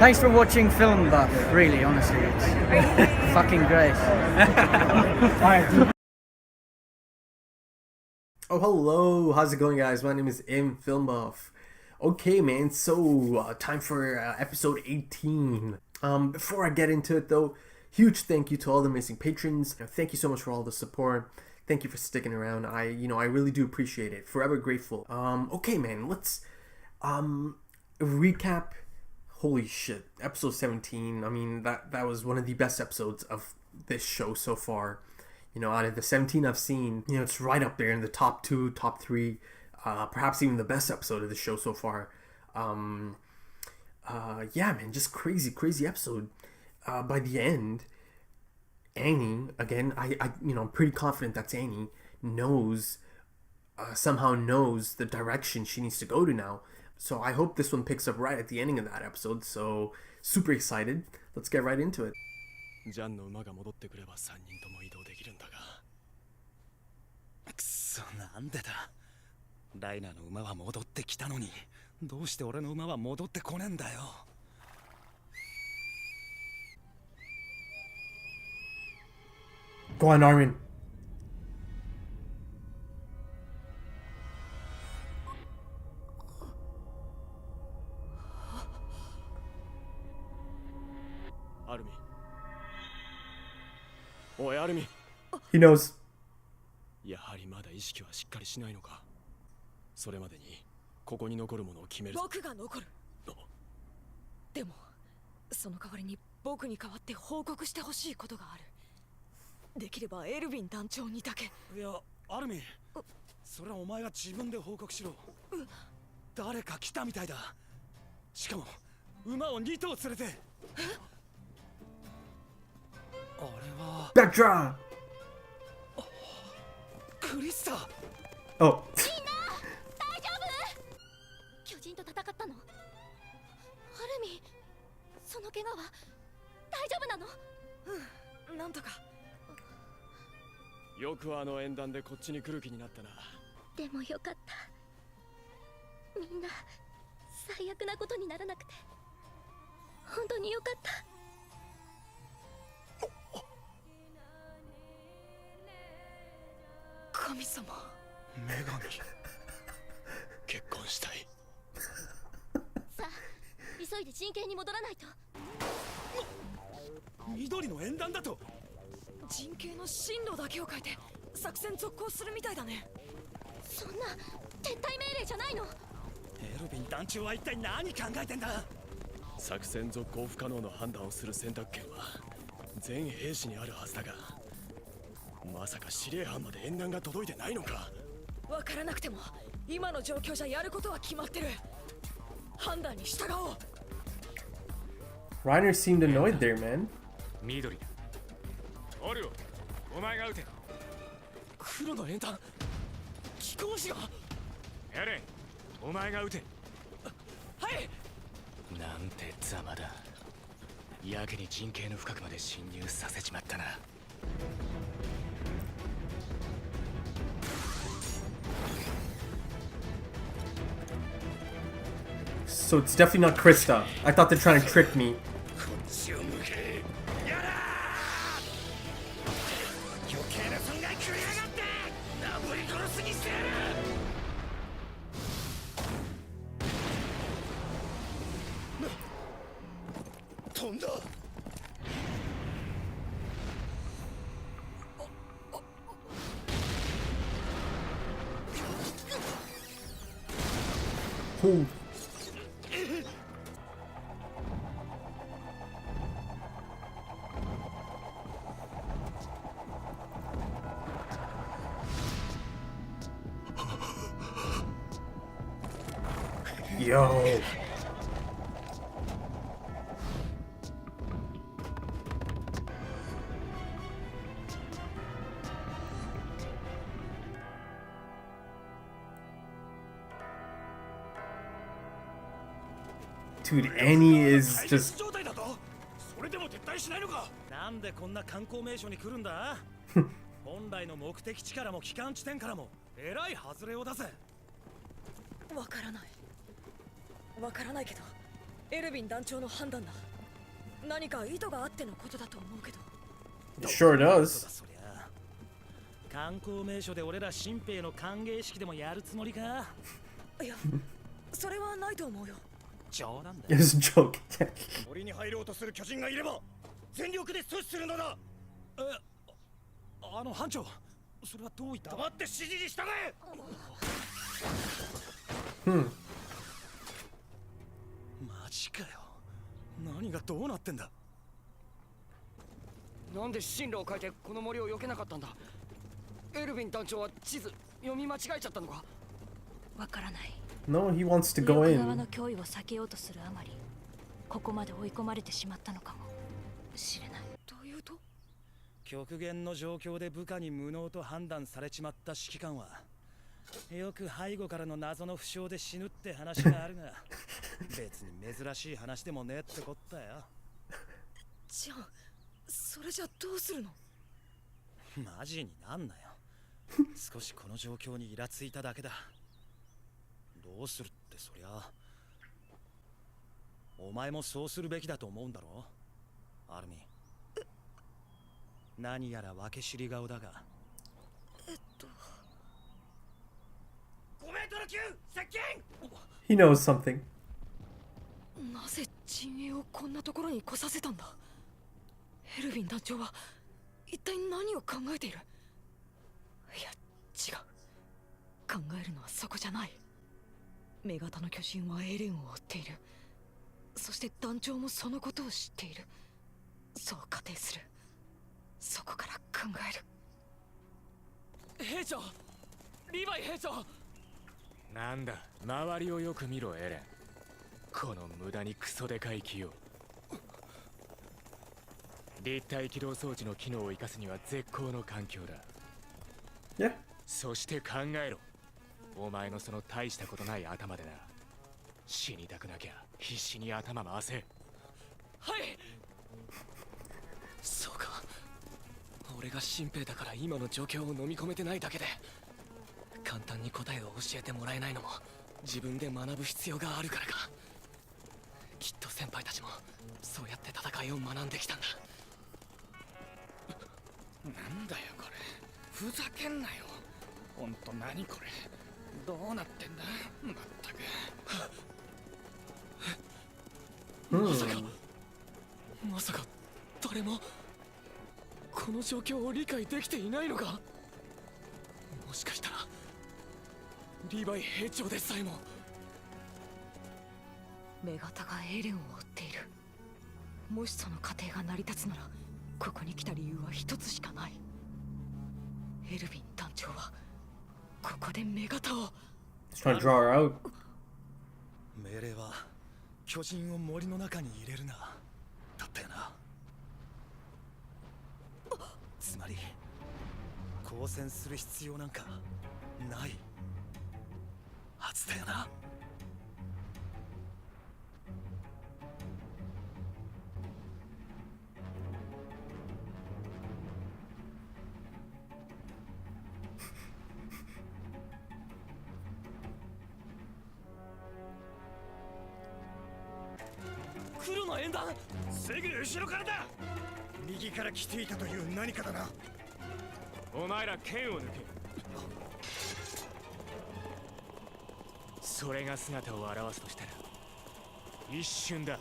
Thanks for watching Film Buff, really, honestly. It's fucking great. Oh, hello. How's it going, guys? My name is Film Buff. Okay, man. So, time for episode 18. Before I get into it, though, huge thank you to all the amazing patrons. Thank you so much for all the support. Thank you for sticking around. I really do appreciate it. Forever grateful. Okay, man. Let's recap. Holy shit, episode 17. I mean, that was one of the best episodes of this show so far. Out of the 17 I've seen, it's right up there in the top 2, top 3, perhaps even the best episode of the show so far. Yeah, man, just crazy episode. By the end, Annie, again, I'm pretty confident that's Annie, somehow knows the direction she needs to go to now. So I hope this one picks up right at the ending of that episode. So super excited. Let's get right into it. ジャンの馬が戻ってくれば3人とも移動できるんだが。くそ、なんでだ。ライナーの馬は戻ってきたのに、どうして俺の馬は戻ってこねえんだよ。Go on, Armin. He knows. やはりまだ意識はしっかりしないのか。それまでにここに残るものを決める。僕が残る。でもその代わりに僕に代わって報告してほしいことがある。できればエルヴィン団長にだけ。いや、アルミン、それはお前が自分で報告しろ。誰か来たみたいだ。しかも馬を2頭連れて。あれは Backdraw! クリスタ。 Oh. みんな大丈夫？巨人と戦ったの？アルミ、その怪我は大丈夫なの？うん、なんとか。よくあの縁談でこっちに来る気になったな。でもよかった。みんな最悪なことにならなくて本当によかった。神様。女神。結婚したい。さあ、急いで陣形に戻らないと。緑の縁談だと。陣形の進路だけを変えて作戦続行するみたいだね。そんな撤退命令じゃないの？エルヴィン団長は一体何考えてんだ。作戦続行不可能の判断をする選択権は全兵士にあるはずだが、まさか司令班まで縁談が届いてないのか。わからなくても今の状況じゃやることは決まってる。判断に従おう。 Reiner seemed annoyed there, man. 緑だ。オルオ、お前が撃て。黒の縁談、貴公子が。やれ、お前が撃て。はい。なんてざまだ。やけに陣形の深くまで侵入させちまったな。So it's definitely not Krista. I thought they're trying to trick me. 飛んだ。Ooh. Yo. Dude, Annie is just それでも撤退しないのか。なんでこんな観光名所に来るんだ。本来の目的地からも帰還地点からもえらい外れを出せ。わからないけどエルヴィン団長の判断だ。何か意図があってのことだと思うけど。 It sure does. そりゃ観光名所で俺ら新兵の歓迎式でもやるつもりか。いや、それはないと思うよ。冗談だ It was a joke. 森に入ろうとする巨人がいれば全力で阻止するのだ。班長、それはどういった。黙って指示に従え。マジかよ。何がどうなってんだ。なんで進路を変えてこの森を避けなかったんだ。エルヴィン団長は地図読み間違えちゃったのか。わからない。 No, he wants to go 右側 in. の脅威を避けようとするあまり、ここまで追い込まれてしまったのかもしれない。どういうと。極限の状況で部下に無能と判断されちまった指揮官はよく背後からの謎の負傷で死ぬって話があるが別に珍しい話でもねえってこったよ。じゃあそれじゃどうするの。マジになんなよ。少しこの状況にイラついただけだ。どうするってそりゃお前もそうするべきだと思うんだろアルミ。何やら分け知り顔だが。5メートル級接近。 He knows something. なぜ陣営をこんなところに来させたんだ。エルヴィン団長は一体何を考えている。いや違う、考えるのはそこじゃない。女型の巨人はエレンを追っている。そして団長もそのことを知っている。そう仮定する。そこから考える。兵長、リヴァイ兵長。なんだ、周りをよく見ろエレン。この無駄にクソでかい木を。立体起動装置の機能を生かすには絶好の環境だ。Yeah. そして考えろ。お前のその大したことない頭でな。死にたくなきゃ必死に頭回せ。はい。そうか。俺が新兵だから今の状況を飲み込めてないだけで、簡単に答えを教えてもらえないのも自分で学ぶ必要があるからか。きっと先輩たちもそうやって戦いを学んできたんだ。なんだよこれ、ふざけんなよ。ほんと何これ、どうなってんだまったく。まさか誰もこの状況を理解できていないのか。もしかしたらリヴァイ兵長でさえも。女型がエレンを追っている。もしその過程が成り立つなら、ここに来た理由は一つしかない。エルヴィン団長はここで女型を。 He's trying to draw her out. 命令は巨人を森の中に入れるなだったよな。つまり交戦する必要なんかないはずだよな。黒の演弾、すぐ後ろからだ。右から来ていたという何かだな。お前ら剣を抜け。それが姿を現すとしたら一瞬だ。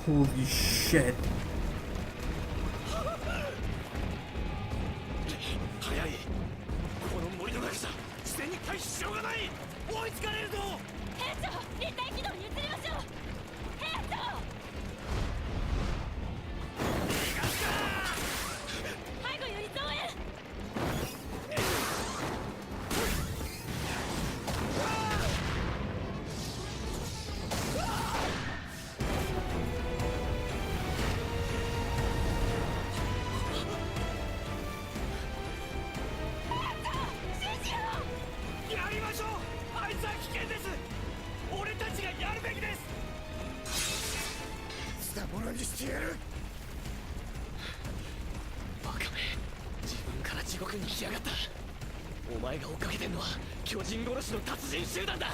Holy shit. 早い。この森の中じゃ自然に回避しようがない。追いつかれるぞ。兵長、立体軌道に移りましょう。兵長、背後より増援。治してやる。バカめ、自分から地獄に来やがった。お前が追っかけてんのは巨人殺しの達人集団だ。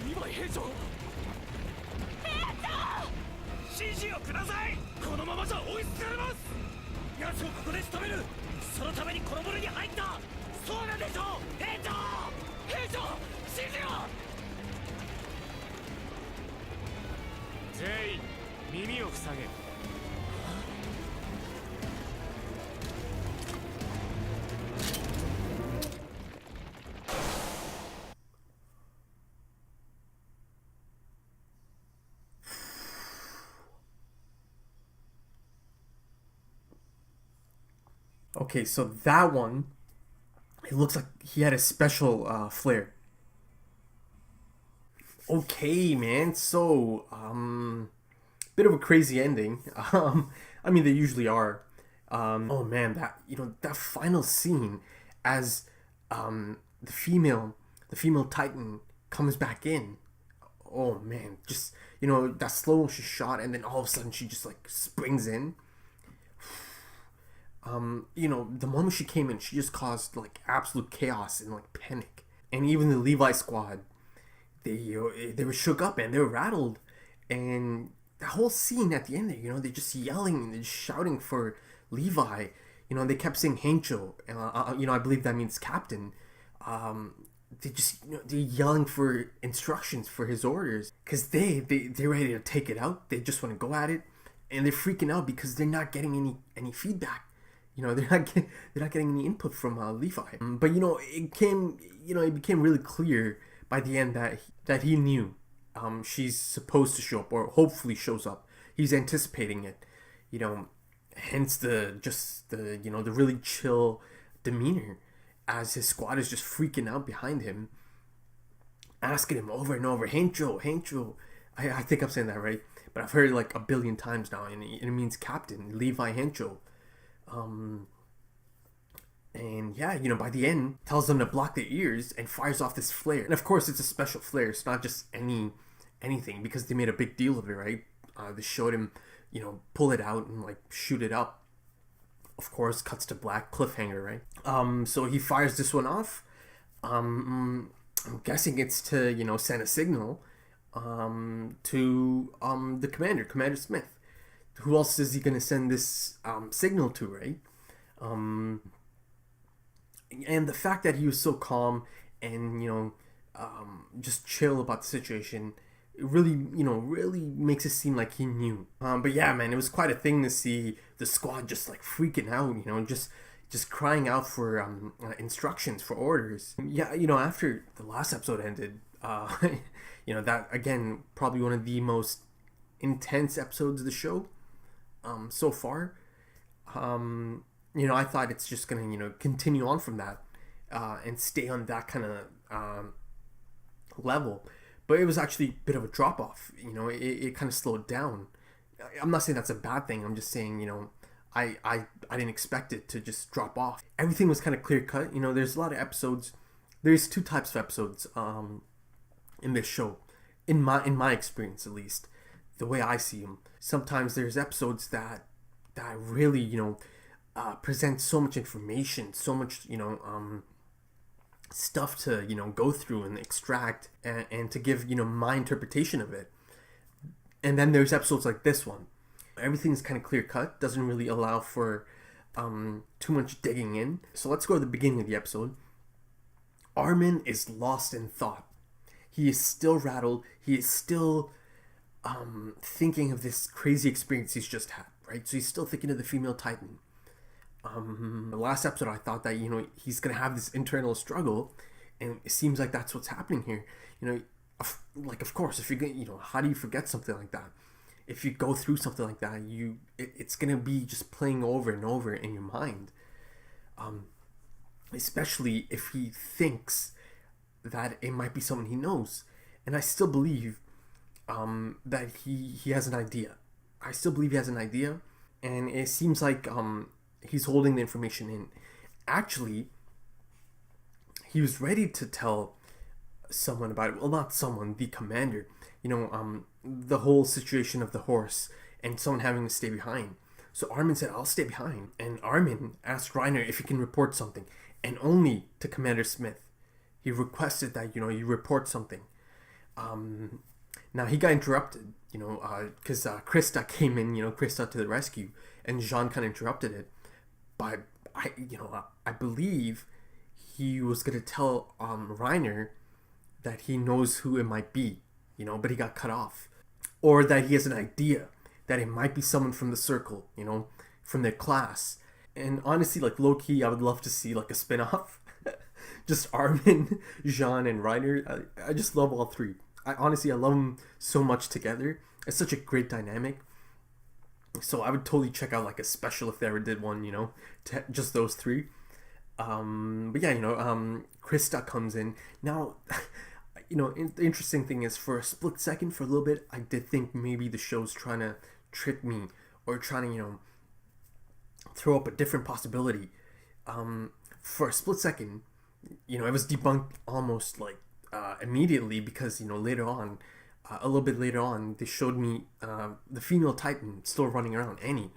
リヴァイ兵長、指示をください。このままじゃ追いつかれます。奴をここで仕留める。そのためにこの村に入った。そうなんでしょう、兵長。兵長、指示を。全員耳を塞げ。Okay, so that one, it looks like he had a special flair. Okay, man. So, bit of a crazy ending. I mean, they usually are. Oh man, that final scene as the female Titan comes back in. Oh man, just that slow motion shot, and then all of a sudden she just like springs in. The moment she came in, she just caused like absolute chaos and like panic. And even the Levi squad, they were shook up and they were rattled. And that whole scene at the end there, they're just yelling and they're just shouting for Levi. They kept saying Hencho, and I believe that means captain. They're yelling for instructions for his orders because they're ready to take it out. They just want to go at it, and they're freaking out because they're not getting any feedback. They're not getting any input from Levi. But it became really clear by the end that he knew she's supposed to show up, or hopefully shows up. He's anticipating it. Hence the really chill demeanor as his squad is just freaking out behind him, asking him over and over, Hencho. I think I'm saying that right, but I've heard it like a billion times now, and it means captain, Levi Hencho. And yeah, by the end, tells them to block their ears and fires off this flare. And of course, it's a special flare. It's not just anything, because they made a big deal of it, right? They showed him, pull it out and like shoot it up. Of course, cuts to black, cliffhanger, right? So he fires this one off. I'm guessing it's to, send a signal to the Commander Smith. Who else is he going to send this signal to, right? And the fact that he was so calm and, just chill about the situation, it really makes it seem like he knew. But yeah, man, it was quite a thing to see the squad just like freaking out, just crying out for instructions, for orders. Yeah, after the last episode ended, that, again, probably one of the most intense episodes of the show. So far, I thought it's just gonna, continue on from that, and stay on that kind of level, but it was actually a bit of a drop off. It kind of slowed down. I'm not saying that's a bad thing. I'm just saying, I didn't expect it to just drop off. Everything was kind of clear cut. There's a lot of episodes. There's two types of episodes in this show, in my experience at least. The way I see them, sometimes there's episodes that really, present so much information, so much, stuff to, go through and extract and to give, my interpretation of it. And then there's episodes like this one. Everything's kind of clear cut, doesn't really allow for too much digging in. So let's go to the beginning of the episode. Armin is lost in thought. He is still rattled. He is still thinking of this crazy experience he's just had, right? So he's still thinking of the female Titan. The last episode, I thought that, he's going to have this internal struggle, and it seems like that's what's happening here. Of course, if you're how do you forget something like that? If you go through something like that, it's going to be just playing over and over in your mind. Especially if he thinks that it might be someone he knows. And I still believe that he has an idea. I still believe he has an idea, and it seems like he's holding the information in. Actually, he was ready to tell someone about it. Well, not someone, the commander. the whole situation of the horse and someone having to stay behind. So Armin said, I'll stay behind. And Armin asked Reiner if he can report something, and only to Commander Smith. He requested that, you report something. Now he got interrupted, because Krista came in, Krista to the rescue, and Jean kind of interrupted it. But I believe he was gonna tell Reiner that he knows who it might be, but he got cut off, or that he has an idea that it might be someone from the circle, from their class. And honestly, like low-key, I would love to see like a spin-off. Just Armin, Jean, and Reiner. I just love all three. I love them so much together. It's such a great dynamic. So I would totally check out like a special if they ever did one, just those three. But yeah, Krista comes in. Now, the interesting thing is, for a split second, for a little bit, I did think maybe the show's trying to trick me, or trying to, throw up a different possibility. For a split second, it was debunked almost like immediately, because later on, a little bit later on, they showed me the female Titan still running around, Annie.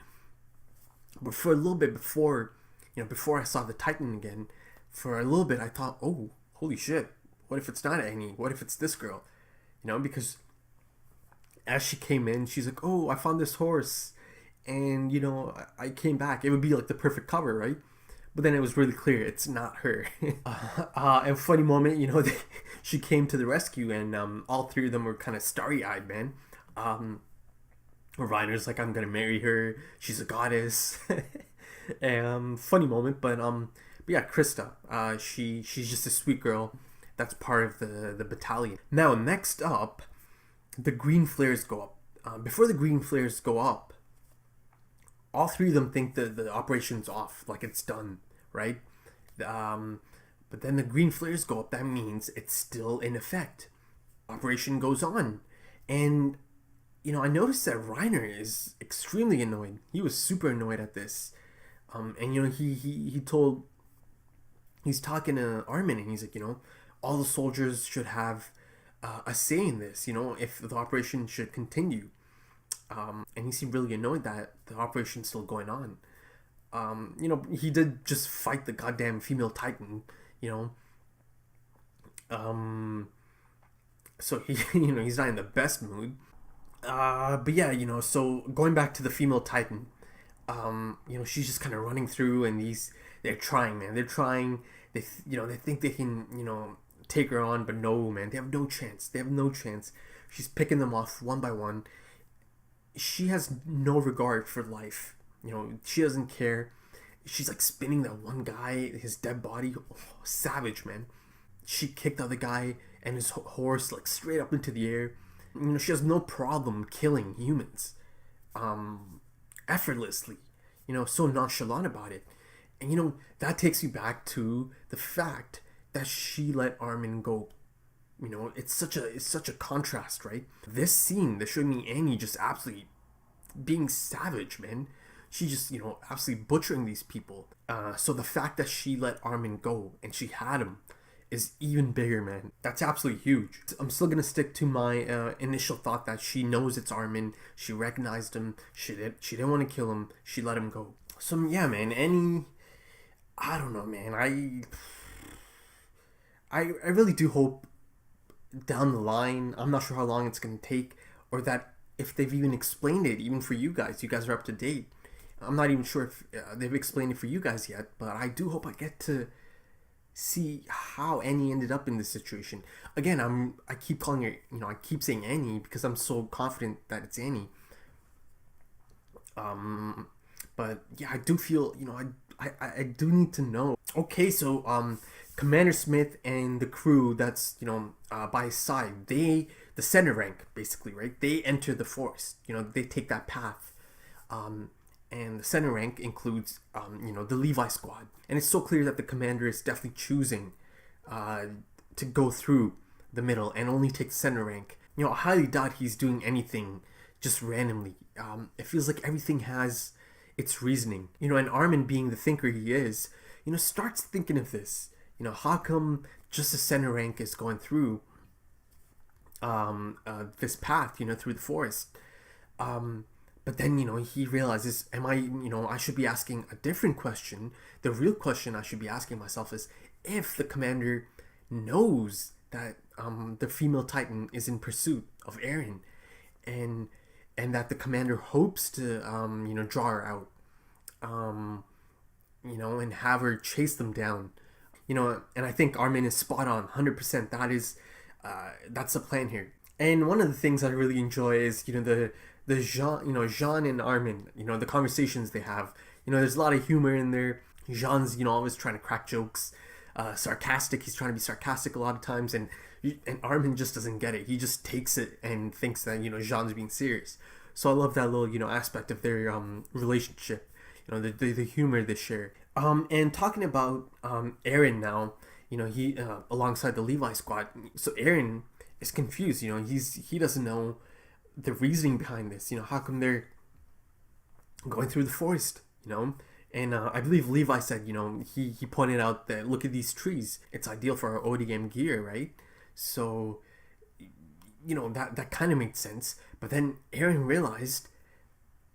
But for a little bit before I saw the Titan again, for a little bit I thought, oh, holy shit, what if it's not Annie? What if it's this girl? Because as she came in, she's like, oh, I found this horse, and I came back. It would be like the perfect cover, right? But then it was really clear it's not her. And funny moment, she came to the rescue, and all three of them were kind of starry-eyed, man. Reiner's like, I'm gonna marry her. She's a goddess. Funny moment, but yeah, Krista. She's just a sweet girl. That's part of the battalion. Now, next up, the green flares go up. Before the green flares go up, all three of them think the operation's off, like it's done, right? But then the green flares go up. That means it's still in effect. Operation goes on. And, I noticed that Reiner is extremely annoyed. He was super annoyed at this. And, he's talking to Armin, and he's like, all the soldiers should have a say in this, if the operation should continue. And he seemed really annoyed that the operation's still going on. He did just fight the goddamn female Titan, so he, he's not in the best mood. But yeah, so going back to the female Titan, she's just kind of running through, and they're trying, man. They're trying. They think they can, take her on, but no, man. They have no chance. She's picking them off one by one. She has no regard for life. She doesn't care. She's like spinning that one guy, his dead body. Oh, savage, man. She kicked the other guy and his horse like straight up into the air. She has no problem killing humans, effortlessly. So nonchalant about it. And that takes you back to the fact that she let Armin go. It's such a contrast, right? This scene, they're showing me Annie just absolutely being savage, man. She just, absolutely butchering these people. So the fact that she let Armin go and she had him is even bigger, man. That's absolutely huge. I'm still gonna stick to my initial thought that she knows it's Armin. She recognized him. She didn't want to kill him. She let him go. So yeah, man. Annie, I don't know, man. I really do hope down the line, I'm not sure how long it's gonna take, or that if they've even explained it, even for you guys are up to date. I'm not even sure if they've explained it for you guys yet, but I do hope I get to see how Annie ended up in this situation. Again, I keep calling her, I keep saying Annie because I'm so confident that it's Annie. But yeah, I do feel, I do need to know. Okay, so Commander Smith and the crew that's, by his side, the center rank, basically, right? They enter the forest, they take that path. And the center rank includes, the Levi squad. And it's so clear that the commander is definitely choosing to go through the middle and only take center rank. I highly doubt he's doing anything just randomly. It feels like everything has its reasoning. And Armin, being the thinker he is, starts thinking of this. How come just the center rank is going through? this path, through the forest. But then, he realizes, I should be asking a different question. The real question I should be asking myself is if the commander knows that the female Titan is in pursuit of Eren, and that the commander hopes to, draw her out, and have her chase them down, and I think Armin is spot on, 100%. That's the plan here. And one of the things I really enjoy is, the Jean and Armin, the conversations they have. There's a lot of humor in there. Jean's, always trying to crack jokes, sarcastic. He's trying to be sarcastic a lot of times, and Armin just doesn't get it. He just takes it and thinks that, Jean's being serious. So I love that little, aspect of their relationship, the humor they share. And talking about Eren now, he alongside the Levi squad. So Eren is confused. He doesn't know the reasoning behind this. How come they're going through the forest? And I believe Levi said, he pointed out that look at these trees. It's ideal for our ODM gear, right? So, that kind of made sense. But then Eren realized,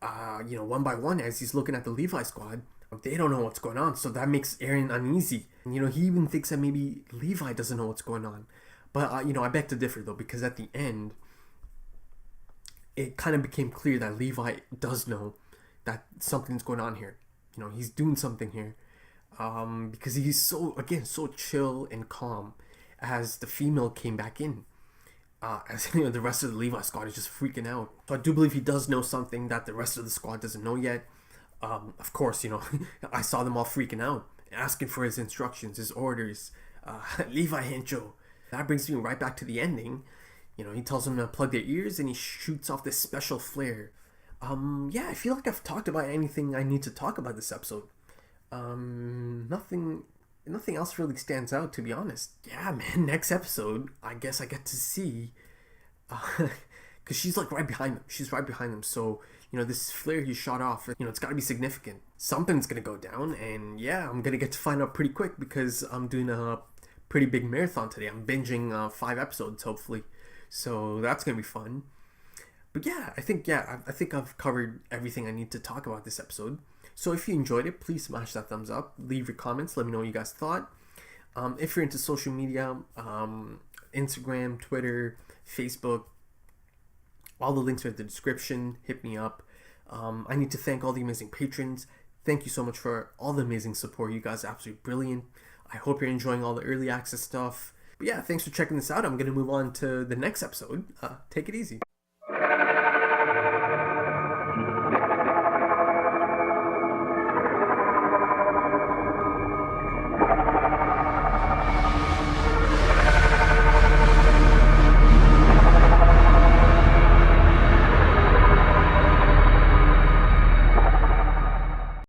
one by one, as he's looking at the Levi squad, they don't know what's going on. So that makes Eren uneasy. And, he even thinks that maybe Levi doesn't know what's going on. But, I beg to differ, though, because at the end, it kind of became clear that Levi does know that something's going on here. He's doing something here. Because he's so chill and calm as the female came back in. As the rest of the Levi squad is just freaking out. So I do believe he does know something that the rest of the squad doesn't know yet. Of course, I saw them all freaking out, asking for his instructions, his orders. Levi Hencho. That brings me right back to the ending. He tells them to plug their ears and he shoots off this special flare. Yeah, I feel like I've talked about anything I need to talk about this episode. Nothing else really stands out, to be honest. Yeah, man, next episode, I guess I get to see, because she's like right behind them. She's right behind them. So, this flare he shot off, it's got to be significant. Something's going to go down, and yeah, I'm going to get to find out pretty quick because I'm doing a pretty big marathon today. I'm binging 5 episodes, hopefully. So that's going to be fun. But yeah, I think I've covered everything I need to talk about this episode. So if you enjoyed it, please smash that thumbs up. Leave your comments. Let me know what you guys thought. If you're into social media, Instagram, Twitter, Facebook, all the links are in the description. Hit me up. I need to thank all the amazing patrons. Thank you so much for all the amazing support. You guys are absolutely brilliant. I hope you're enjoying all the early access stuff. But yeah, thanks for checking this out. I'm going to move on to the next episode. Take it easy.